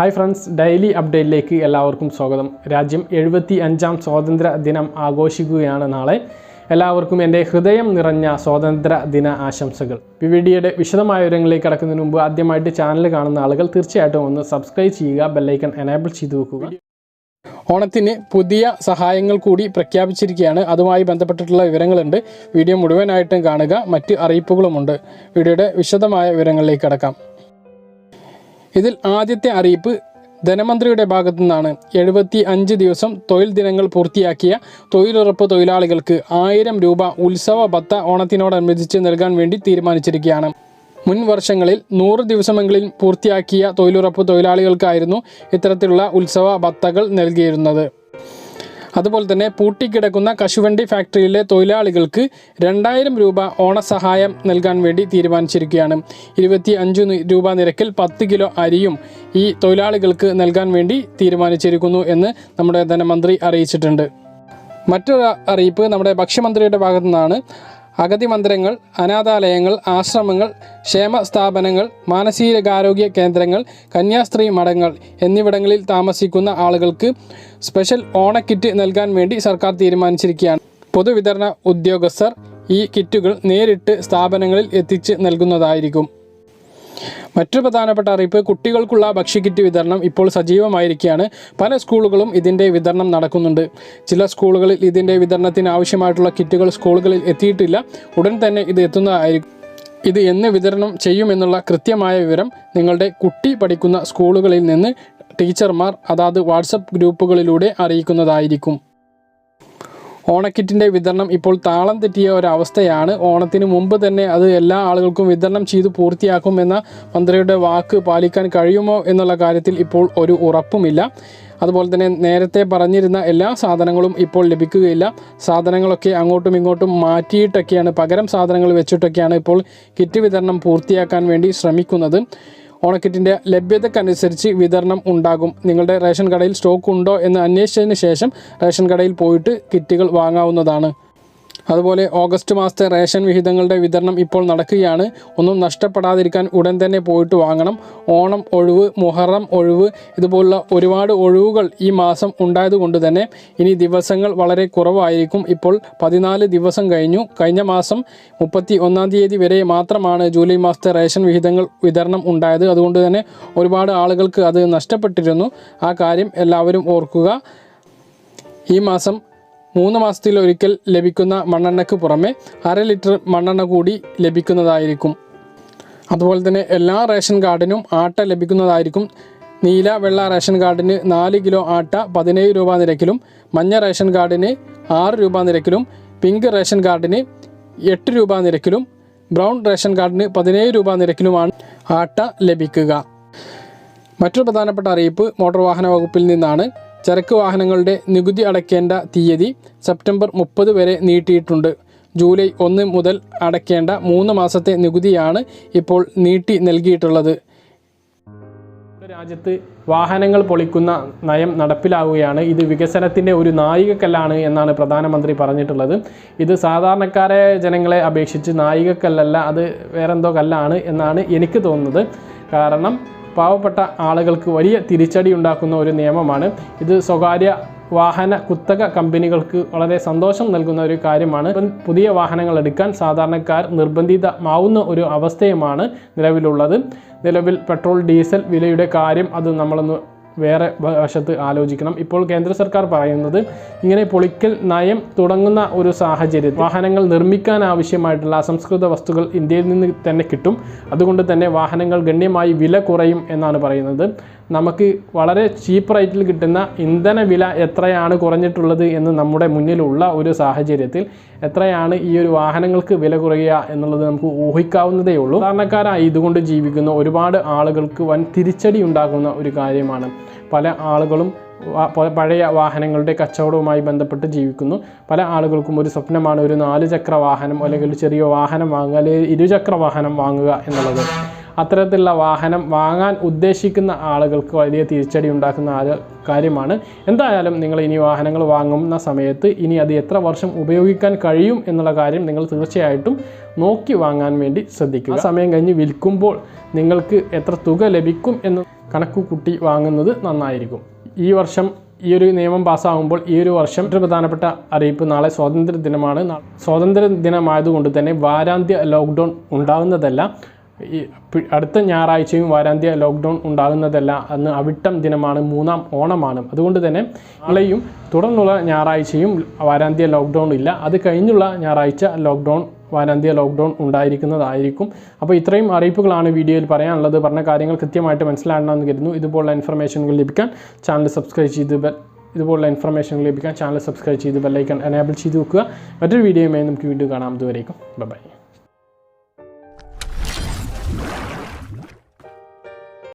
Hi friends, daily update ലേക്ക് എല്ലാവർക്കും സ്വാഗതം. രാജ്യം 75ാം സ്വാതന്ത്ര്യ ദിനം ആഘോഷിക്കുകയാണ് നാളെ. എല്ലാവർക്കും എൻ്റെ ഹൃദയം നിറഞ്ഞ സ്വാതന്ത്ര്യ ദിന ആശംസകൾ. വീഡിയോയുടെ വിശദമായ വിവരങ്ങളിലേക്ക് കടക്കുന്നതിന് മുമ്പ് ആദ്യമായിട്ട് ചാനൽ കാണുന്ന ആളുകൾ തീർച്ചയായിട്ടും ഒന്ന് സബ്സ്ക്രൈബ് ചെയ്യുക, ബെൽ ഐക്കൺ എനേബിൾ ചെയ്തു വെക്കുക. ഓണത്തിന് പുതിയ സഹായങ്ങൾ കൂടി പ്രഖ്യാപിച്ചിരിക്കുകയാണ്. അതുമായി ബന്ധപ്പെട്ടിട്ടുള്ള വിവരങ്ങളുണ്ട്. വീഡിയോ മുഴുവനായിട്ടും കാണുക. മറ്റ് അറിയിപ്പുകളുമുണ്ട്. വീഡിയോയുടെ വിശദമായ വിവരങ്ങളിലേക്ക് കടക്കാം. ഇതിൽ ആദ്യത്തെ അറിയിപ്പ് ധനമന്ത്രിയുടെ ഭാഗത്തു നിന്നാണ്. 75 ദിവസം തൊഴിൽ ദിനങ്ങൾ പൂർത്തിയാക്കിയ തൊഴിലുറപ്പ് തൊഴിലാളികൾക്ക് 1000 രൂപ ഉത്സവ ഭത്ത ഓണത്തിനോടനുബന്ധിച്ച് നൽകാൻ വേണ്ടി തീരുമാനിച്ചിരിക്കുകയാണ്. മുൻ വർഷങ്ങളിൽ 100 ദിവസമെങ്കിലും പൂർത്തിയാക്കിയ തൊഴിലുറപ്പ് തൊഴിലാളികൾക്കായിരുന്നു ഇത്തരത്തിലുള്ള ഉത്സവ ഭത്തകൾ നൽകിയിരുന്നത്. അതുപോലെ തന്നെ പൂട്ടിക്കിടക്കുന്ന കശുവണ്ടി ഫാക്ടറിയിലെ തൊഴിലാളികൾക്ക് 2000 രൂപ ഓണസഹായം നൽകാൻ വേണ്ടി തീരുമാനിച്ചിരിക്കുകയാണ്. 25 രൂപ നിരക്കിൽ 10 കിലോ അരിയും ഈ തൊഴിലാളികൾക്ക് നൽകാൻ വേണ്ടി തീരുമാനിച്ചിരിക്കുന്നു എന്ന് നമ്മുടെ ധനമന്ത്രി അറിയിച്ചിട്ടുണ്ട്. മറ്റൊരു അറിയിപ്പ് നമ്മുടെ ഭക്ഷ്യമന്ത്രിയുടെ ഭാഗത്തു നിന്നാണ്. അഗതി മന്ദിരങ്ങൾ, അനാഥാലയങ്ങൾ, ആശ്രമങ്ങൾ, ക്ഷേമ സ്ഥാപനങ്ങൾ, മാനസികാരോഗ്യ കേന്ദ്രങ്ങൾ, കന്യാസ്ത്രീ മഠങ്ങൾ എന്നിവിടങ്ങളിൽ താമസിക്കുന്ന ആളുകൾക്ക് സ്പെഷ്യൽ ഓണക്കിറ്റ് നൽകാൻ വേണ്ടി സർക്കാർ തീരുമാനിച്ചിരിക്കുകയാണ്. പൊതുവിതരണ ഉദ്യോഗസ്ഥർ ഈ കിറ്റുകൾ നേരിട്ട് സ്ഥാപനങ്ങളിൽ എത്തിച്ച് നൽകുന്നതായിരിക്കും. മറ്റൊരു പ്രധാനപ്പെട്ട അറിയിപ്പ്, കുട്ടികൾക്കുള്ള ഭക്ഷ്യക്കിറ്റ് വിതരണം ഇപ്പോൾ സജീവമായിരിക്കുകയാണ്. പല സ്കൂളുകളും ഇതിൻ്റെ വിതരണം നടക്കുന്നുണ്ട്. ചില സ്കൂളുകളിൽ ഇതിൻ്റെ വിതരണത്തിന് ആവശ്യമായിട്ടുള്ള കിറ്റുകൾ സ്കൂളുകളിൽ എത്തിയിട്ടില്ല. ഉടൻ തന്നെ ഇത് എത്തുന്നതായിരിക്കും. ഇത് എന്ന് വിതരണം ചെയ്യുമെന്നുള്ള കൃത്യമായ വിവരം നിങ്ങളുടെ കുട്ടി പഠിക്കുന്ന സ്കൂളുകളിൽ നിന്ന് ടീച്ചർമാർ അതാത് വാട്സപ്പ് ഗ്രൂപ്പുകളിലൂടെ അറിയിക്കുന്നതായിരിക്കും. ഓണക്കിറ്റിൻ്റെ വിതരണം ഇപ്പോൾ താളം തെറ്റിയ ഒരവസ്ഥയാണ്. ഓണത്തിന് മുമ്പ് തന്നെ അത് എല്ലാ ആളുകൾക്കും വിതരണം ചെയ്ത് പൂർത്തിയാക്കുമെന്ന മന്ത്രിയുടെ വാക്ക് പാലിക്കാൻ കഴിയുമോ എന്നുള്ള കാര്യത്തിൽ ഇപ്പോൾ ഒരു ഉറപ്പുമില്ല. അതുപോലെ തന്നെ നേരത്തെ പറഞ്ഞിരുന്ന എല്ലാ സാധനങ്ങളും ഇപ്പോൾ ലഭിക്കുകയില്ല. സാധനങ്ങളൊക്കെ അങ്ങോട്ടും ഇങ്ങോട്ടും മാറ്റിയിട്ടൊക്കെയാണ്, പകരം സാധനങ്ങൾ വെച്ചിട്ടൊക്കെയാണ് ഇപ്പോൾ കിറ്റ് വിതരണം പൂർത്തിയാക്കാൻ വേണ്ടി ശ്രമിക്കുന്നത്. ഓണക്കിറ്റിൻ്റെ ലഭ്യതക്കനുസരിച്ച് വിതരണം ഉണ്ടാകും. നിങ്ങളുടെ റേഷൻ കടയിൽ സ്റ്റോക്ക് ഉണ്ടോ എന്ന് അന്വേഷിച്ചതിന് ശേഷം റേഷൻ കടയിൽ പോയിട്ട് കിറ്റുകൾ വാങ്ങാവുന്നതാണ്. അതുപോലെ ഓഗസ്റ്റ് മാസത്തെ റേഷൻ വിഹിതങ്ങളുടെ വിതരണം ഇപ്പോൾ നടക്കുകയാണ്. ഒന്നും നഷ്ടപ്പെടാതിരിക്കാൻ ഉടൻ തന്നെ പോയിട്ട് വാങ്ങണം. ഓണം ഒഴിവ്, മുഹറം ഒഴിവ്, ഇതുപോലുള്ള ഒരുപാട് ഒഴിവുകൾ ഈ മാസം ഉണ്ടായതുകൊണ്ട് തന്നെ ഇനി ദിവസങ്ങൾ വളരെ കുറവായിരിക്കും. ഇപ്പോൾ 14 ദിവസം കഴിഞ്ഞു. കഴിഞ്ഞ മാസം 31-ാം തീയതി വരെ മാത്രമാണ് ജൂലൈ മാസത്തെ റേഷൻ വിഹിതങ്ങൾ വിതരണം ഉണ്ടായത്. അതുകൊണ്ട് തന്നെ ഒരുപാട് ആളുകൾക്ക് അത് നഷ്ടപ്പെട്ടിരുന്നു. ആ കാര്യം എല്ലാവരും ഓർക്കുക. ഈ മാസം 3 മാസത്തിലൊരിക്കൽ ലഭിക്കുന്ന മണ്ണെണ്ണയ്ക്ക് പുറമെ 1/2 ലിറ്റർ മണ്ണെണ്ണ കൂടി ലഭിക്കുന്നതായിരിക്കും. അതുപോലെ തന്നെ എല്ലാ റേഷൻ കാർഡിനും ആട്ട ലഭിക്കുന്നതായിരിക്കും. നീല വെള്ള റേഷൻ കാർഡിന് 4 കിലോ ആട്ട 17 രൂപ നിരക്കിലും, മഞ്ഞ റേഷൻ കാർഡിന് 6 രൂപ നിരക്കിലും, പിങ്ക് റേഷൻ കാർഡിന് 8 രൂപ നിരക്കിലും, ബ്രൗൺ റേഷൻ കാർഡിന് 17 രൂപ നിരക്കിലുമാണ് ആട്ട ലഭിക്കുക. മറ്റൊരു പ്രധാനപ്പെട്ട അറിയിപ്പ് മോട്ടോർ വാഹന വകുപ്പിൽ നിന്നാണ്. ചരക്ക് വാഹനങ്ങളുടെ നികുതി അടയ്ക്കേണ്ട തീയതി സെപ്റ്റംബർ 30 വരെ നീട്ടിയിട്ടുണ്ട്. ജൂലൈ 1 മുതൽ അടയ്ക്കേണ്ട 3 മാസത്തെ നികുതിയാണ് ഇപ്പോൾ നീട്ടി നൽകിയിട്ടുള്ളത്. രാജ്യത്ത് വാഹനങ്ങൾ പൊളിക്കുന്ന നയം നടപ്പിലാവുകയാണ്. ഇത് വികസനത്തിൻ്റെ ഒരു നാഴികക്കല്ലാണ് എന്നാണ് പ്രധാനമന്ത്രി പറഞ്ഞിട്ടുള്ളത്. ഇത് സാധാരണക്കാരായ ജനങ്ങളെ അപേക്ഷിച്ച് നാഴികക്കല്ലല്ല, അത് വേറെന്തോ കല്ലാണ് എന്നാണ് എനിക്ക് തോന്നുന്നത്. കാരണം പാവപ്പെട്ട ആളുകൾക്ക് വലിയ തിരിച്ചടി ഉണ്ടാക്കുന്ന ഒരു നിയമമാണ് ഇത്. സ്വകാര്യ വാഹന കുത്തക കമ്പനികൾക്ക് വളരെ സന്തോഷം നൽകുന്ന ഒരു കാര്യമാണ്. പുതിയ വാഹനങ്ങൾ എടുക്കാൻ സാധാരണക്കാർ നിർബന്ധിതമാവുന്ന ഒരു അവസ്ഥയുമാണ് നിലവിലുള്ളത്. നിലവിൽ പെട്രോൾ ഡീസൽ വിലയുടെ കാര്യം അത് നമ്മളൊന്ന് വേറെ വശത്ത് ആലോചിക്കണം. ഇപ്പോൾ കേന്ദ്ര സർക്കാർ പറയുന്നത് ഇങ്ങനെ പൊളിക്കൽ നയം തുടങ്ങുന്ന ഒരു സാഹചര്യം വാഹനങ്ങൾ നിർമ്മിക്കാൻ ആവശ്യമായിട്ടുള്ള അസംസ്കൃത വസ്തുക്കൾ ഇന്ത്യയിൽ നിന്ന് തന്നെ കിട്ടും. അതുകൊണ്ട് തന്നെ വാഹനങ്ങൾ ഗണ്യമായി വില കുറയും എന്നാണ് പറയുന്നത്. നമുക്ക് വളരെ ചീപ്പ് റേറ്റിൽ കിട്ടുന്ന ഇന്ധന വില എത്രയാണ് കുറഞ്ഞിട്ടുള്ളത് എന്ന് നമ്മുടെ മുന്നിലുള്ള ഒരു സാഹചര്യത്തിൽ എത്രയാണ് ഈ ഒരു വാഹനങ്ങൾക്ക് വില കുറയുക എന്നുള്ളത് നമുക്ക് ഊഹിക്കാവുന്നതേ ഉള്ളൂ. സാധാരണക്കാരായി ഇതുകൊണ്ട് ജീവിക്കുന്ന ഒരുപാട് ആളുകൾക്ക് വൻ തിരിച്ചടി ഉണ്ടാക്കുന്ന ഒരു കാര്യമാണ്. പല ആളുകളും പഴയ വാഹനങ്ങളുടെ കച്ചവടവുമായി ബന്ധപ്പെട്ട് ജീവിക്കുന്നു. പല ആളുകൾക്കും ഒരു സ്വപ്നമാണ് ഒരു 4 ചക്ര വാഹനം അല്ലെങ്കിൽ ഒരു ചെറിയ വാഹനം വാങ്ങുക, അല്ലെങ്കിൽ 2 ചക്ര വാഹനം വാങ്ങുക എന്നുള്ളത്. അത്തരത്തിലുള്ള വാഹനം വാങ്ങാൻ ഉദ്ദേശിക്കുന്ന ആളുകൾക്ക് വലിയ തിരിച്ചടി ഉണ്ടാക്കുന്ന കാര്യമാണ്. എന്തായാലും നിങ്ങൾ ഇനി വാഹനങ്ങൾ വാങ്ങുന്ന സമയത്ത് ഇനി അത് എത്ര വർഷം ഉപയോഗിക്കാൻ കഴിയും എന്നുള്ള കാര്യം നിങ്ങൾ തീർച്ചയായിട്ടും നോക്കി വാങ്ങാൻ വേണ്ടി ശ്രദ്ധിക്കുക. സമയം കഴിഞ്ഞ് വിൽക്കുമ്പോൾ നിങ്ങൾക്ക് എത്ര തുക ലഭിക്കും എന്ന് കണക്കു കൂട്ടി വാങ്ങുന്നത് നന്നായിരിക്കും. ഈ വർഷം ഈ ഒരു നിയമം പാസ്സാകുമ്പോൾ ഈ ഒരു വർഷം ഒരു പ്രധാനപ്പെട്ട അറിയിപ്പ്, നാളെ സ്വാതന്ത്ര്യ ദിനമാണ്. സ്വാതന്ത്ര്യ ദിനമായതുകൊണ്ട് തന്നെ വാരാന്ത്യ ലോക്ക്ഡൗൺ ഉണ്ടാകുന്നതല്ല. ഈ അടുത്ത ഞായറാഴ്ചയും വാരാന്ത്യ ലോക്ക്ഡൗൺ ഉണ്ടാകുന്നതല്ല. അന്ന് അവിട്ടം ദിനമാണ്, 3-ാം ഓണമാണ്. അതുകൊണ്ട് തന്നെ നാളെയും തുടർന്നുള്ള ഞായറാഴ്ചയും വാരാന്ത്യ ലോക്ക്ഡൗൺ ഇല്ല. അത് കഴിഞ്ഞുള്ള ഞായറാഴ്ച വാരാന്ത്യ ലോക്ക്ഡൗൺ ഉണ്ടായിരിക്കുന്നതായിരിക്കും. അപ്പോൾ ഇത്രയും അറിയിപ്പുകളാണ് വീഡിയോയിൽ പറയാനുള്ളത്. പറഞ്ഞ കാര്യങ്ങൾ കൃത്യമായിട്ട് മനസ്സിലാകണമെന്ന് കരുതുന്നു. ഇതുപോലുള്ള ഇൻഫർമേഷനുകൾ ലഭിക്കാൻ ചാനൽ സബ്സ്ക്രൈബ് ചെയ്ത് ബെല്ലൈക്കൺ എനേബിൾ ചെയ്ത് വെക്കുക. മറ്റൊരു വീഡിയോയുമായി നമുക്ക് വീണ്ടും കാണാം. അതുവരേക്കും ബൈ.